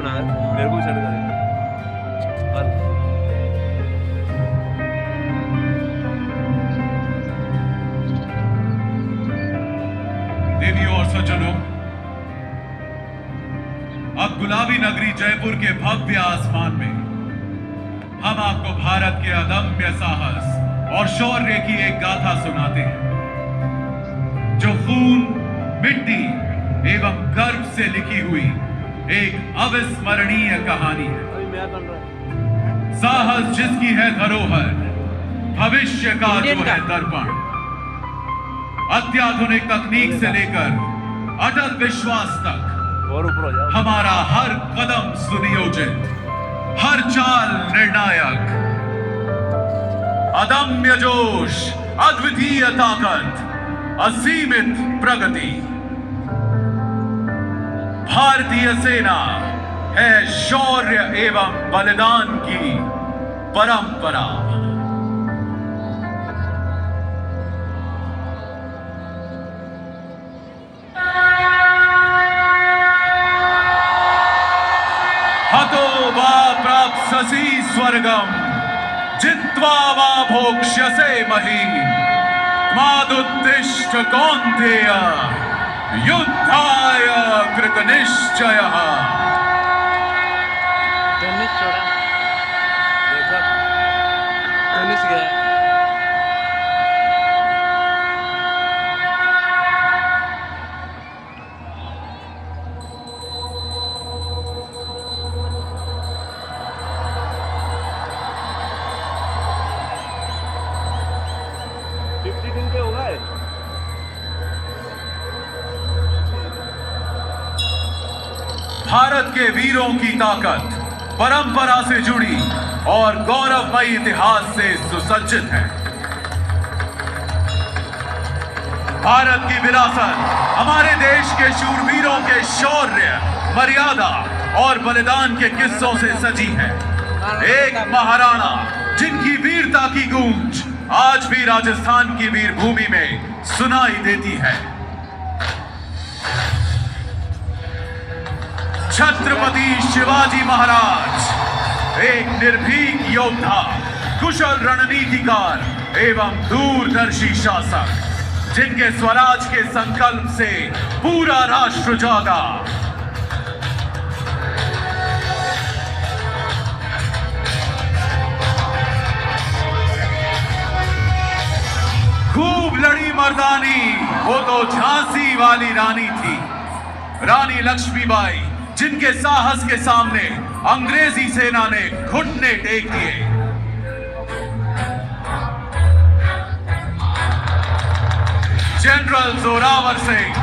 बना मेरे को भी सेंड कर देवियों और सज्जनों, अब गुलाबी नगरी जयपुर के भव्य आसमान में हम आपको भारत के अदम्य साहस और शौर्य की एक गाथा सुनाते हैं, जो खून, मिट्टी एवं गर्व से लिखी हुई एक अविस्मरणीय कहानी है। अभी मैं बन रहा साहस जिसकी है धरोहर, भविष्य का जो है दर्पण, अत्याधुनिक तकनीक से लेकर अटल विश्वास तक और ऊपर हो जाओ। हमारा हर कदम सुनियोजित, हर चाल निर्णायक, अदम्य जोश, अद्वितीय ताकत, असीमित प्रगति। भारतीय सेना है शौर्य एवं बलिदान की परंपरा। हतो वा प्राप्स्यसि स्वर्गम जित्वा वा भोक्ष्यसे महीम् मादुत्तिष्ठ कौन्तेय युद्धाय कृतनिश्चयः। टेनिस छोड़ा देखो टेनिस गया दिन के हो गए। भारत के वीरों की ताकत परंपरा से जुड़ी और गौरवमयी इतिहास से सुसज्जित है। भारत की विरासत हमारे देश के शूरवीरों के शौर्य, मर्यादा और बलिदान के किस्सों से सजी है। एक महाराणा जिनकी वीरता की गूंज आज भी राजस्थान की वीरभूमि में सुनाई देती है। छत्रपति शिवाजी महाराज एक निर्भीक योद्धा, कुशल रणनीतिकार एवं दूरदर्शी शासक, जिनके स्वराज के संकल्प से पूरा राष्ट्र जागा। खूब लड़ी मर्दानी वो तो झांसी वाली रानी थी, रानी लक्ष्मीबाई, जिनके साहस के सामने अंग्रेजी सेना ने घुटने टेक दिए। जनरल जोरावर सिंह,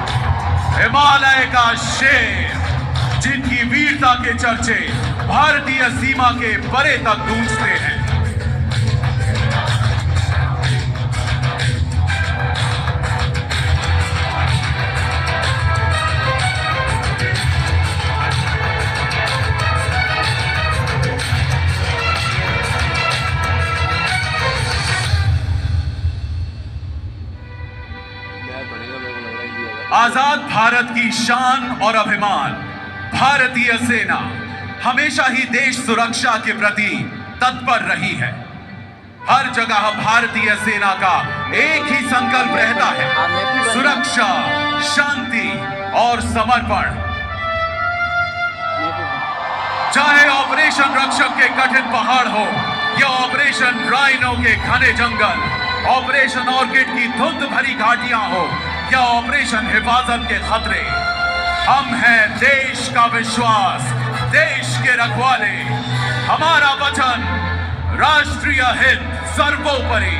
हिमालय का शेर, जिनकी वीरता के चर्चे भारतीय सीमा के परे तक गूंजते हैं। आजाद भारत की शान और अभिमान भारतीय सेना हमेशा ही देश सुरक्षा के प्रति तत्पर रही है। हर जगह भारतीय सेना का एक ही संकल्प रहता है, सुरक्षा, शांति और समर्पण। चाहे ऑपरेशन रक्षक के कठिन पहाड़ हो या ऑपरेशन राइनो के घने जंगल, ऑपरेशन ऑर्किड की धुंध भरी घाटियां हो या ऑपरेशन हिफाजत के खतरे, हम हैं देश का विश्वास, देश के रखवाले। हमारा वचन राष्ट्रीय हित सर्वोपरि।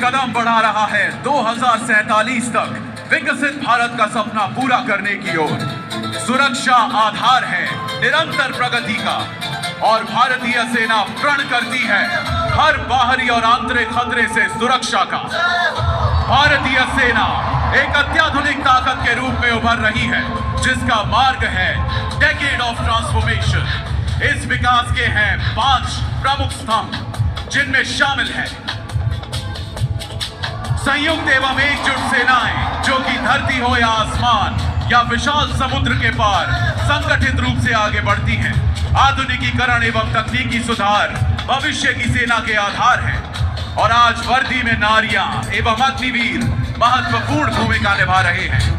कदम बढ़ा रहा है 2047 तक विकसित भारत का सपना पूरा करने की ओर। सुरक्षा आधार है निरंतर प्रगति का और भारतीय सेना प्रण करती है हर बाहरी और आंतरिक खतरे से सुरक्षा का। भारतीय सेना एक अत्याधुनिक ताकत के रूप में उभर रही है, जिसका मार्ग है डेकेड ऑफ ट्रांसफॉर्मेशन। इस विकास के हैं 5 प्रमुख स्तंभ, जिनमें शामिल है संयुक्त एवं एकजुट सेनाएं, जो कि धरती हो या आसमान या विशाल समुद्र के पार संगठित रूप से आगे बढ़ती हैं। आधुनिकीकरण एवं तकनीकी सुधार भविष्य की सेना के आधार है, और आज वर्दी में नारियां एवं अग्निवीर महत्वपूर्ण भूमिका निभा रहे हैं।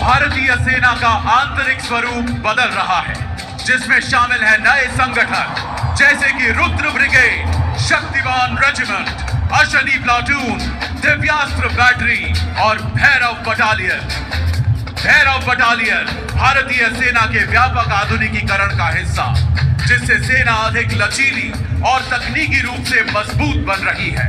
भारतीय सेना का आंतरिक स्वरूप बदल रहा है, जिसमें शामिल है नए संगठन जैसे कि Rudra brigade, Shaktiwan regiment, Ashni platoon, Divyastra battery और भैरव बटालियन। भैरव बटालियन भारतीय सेना के व्यापक आधुनिकीकरण का हिस्सा, जिससे सेना अधिक लचीली और तकनीकी रूप से मजबूत बन रही है।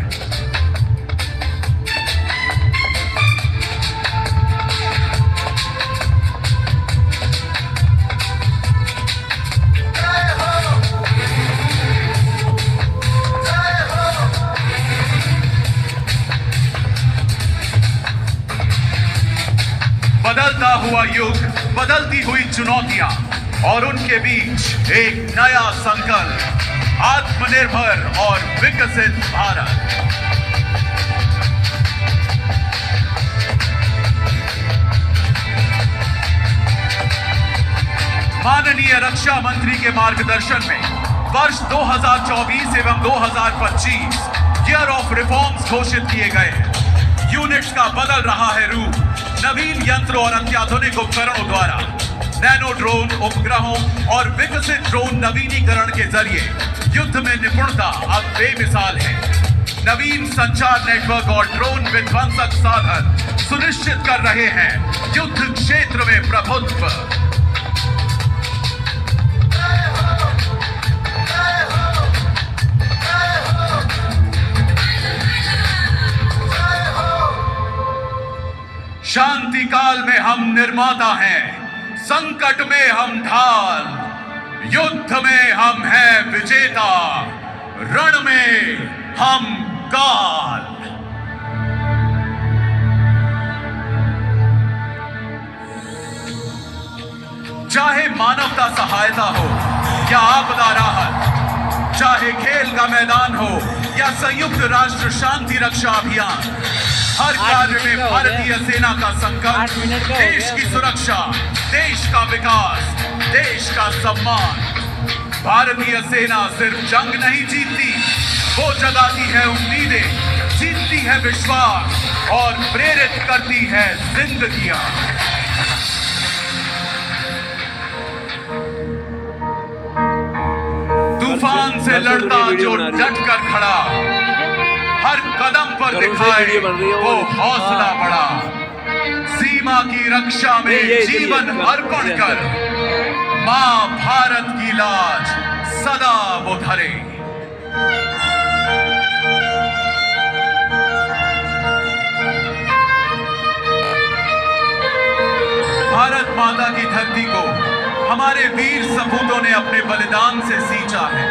बदलता हुआ युग, बदलती हुई चुनौतियां और उनके बीच एक नया संकल्प, आत्मनिर्भर और विकसित भारत। माननीय रक्षा मंत्री के मार्गदर्शन में वर्ष 2024 एवं 2025 ईयर ऑफ रिफॉर्म्स घोषित किए गए हैं। यूनिट्स का बदल रहा है रूप। नवीन यंत्रों और अत्याधुनिक उपकरणों द्वारा नैनो ड्रोन उपग्रहों और विकसित ड्रोन नवीनीकरण के जरिए युद्ध में निपुणता अब बेमिसाल है। नवीन संचार नेटवर्क और ड्रोन विध्वंसक साधन सुनिश्चित कर रहे हैं युद्ध क्षेत्र में प्रभुत्व। शांति काल में हम निर्माता हैं, संकट में हम ढाल, युद्ध में हम हैं विजेता, रण में हम काल। चाहे मानवता सहायता हो या आपदा राहत, चाहे खेल का मैदान हो या संयुक्त राष्ट्र शांति रक्षा अभियान, हर कार्य में भारतीय सेना का संकल्प देश की सुरक्षा, देश का विकास, देश का सम्मान। भारतीय सेना सिर्फ जंग नहीं जीतती, वो जगाती है उम्मीदें, जीतती है विश्वास और प्रेरित करती है जिंदगियां। तूफान से लड़ता जो डटकर खड़ा, हर कदम पर दिखाए वो हौसला बड़ा। सीमा की रक्षा में जीवन अर्पण कर मां भारत की लाज सदा वो धरे। भारत माता की धरती को हमारे वीर सपूतों ने अपने बलिदान से सींचा है।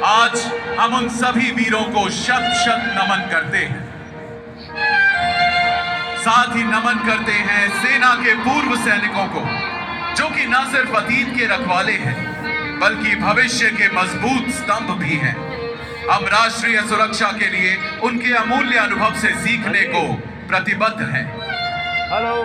आज हम उन सभी वीरों को शत शत नमन करते हैं। साथ ही नमन करते हैं सेना के पूर्व सैनिकों को, जो कि न सिर्फ अतीत के रखवाले हैं, बल्कि भविष्य के मजबूत स्तंभ भी हैं। हम राष्ट्रीय सुरक्षा के लिए उनके अमूल्य अनुभव से सीखने को प्रतिबद्ध हैं। हेलो।